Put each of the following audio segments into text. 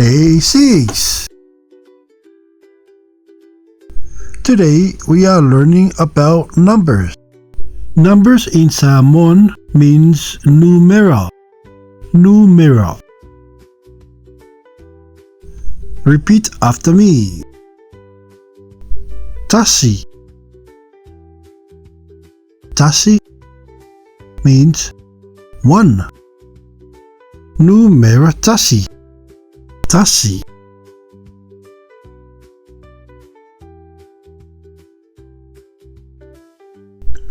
Day 6. Today we are learning about numbers. Numbers in Samoan means numeral. Numeral. Repeat after me. Tasi. Tasi means 1. Numero tasi. Tasi.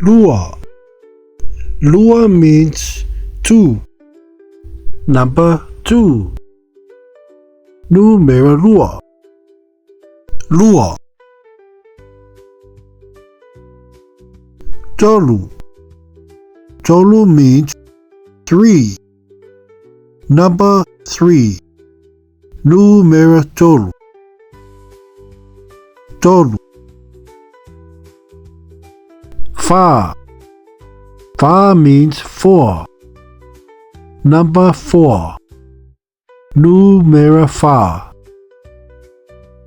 Lua. Lua means 2. Number 2. Numero lua. Lua. Tolu. Tolu means 3. Number 3. Numero tolu. Tolu. Fa. Fa means 4. Number 4. Numero fa.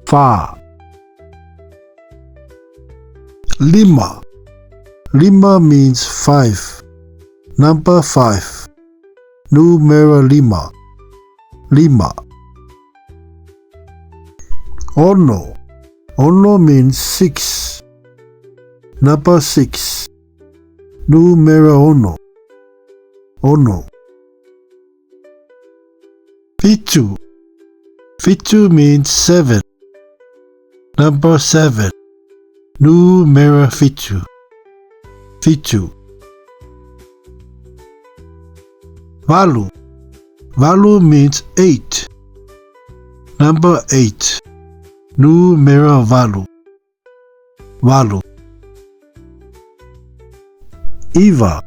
Fa. Lima. Lima means 5. Number 5. Numero lima. Lima. Ono. Ono means 6. Number 6. Numero ono. Ono. Fitu. Fitu means 7. Number 7. Numero fitu. Fitu. Valu. Valu means 8. Number 8. Numero valu. Valu. Iva.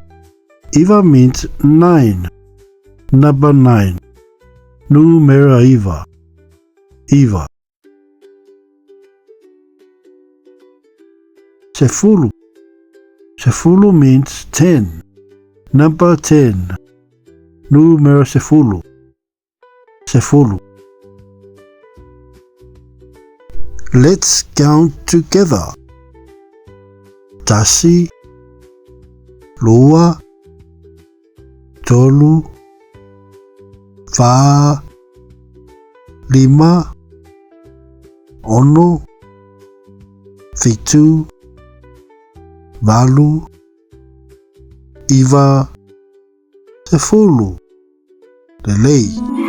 Iva means 9. Number 9. Numero Iva. Iva. Sefulu. Sefulu means 10. Number 10. Numero sefulu. Sefulu. Let's count together. Tasi. Lua. Tolu. Fa. Lima. Ono. Fitu. Valu. Iva. Sefulu. Delay.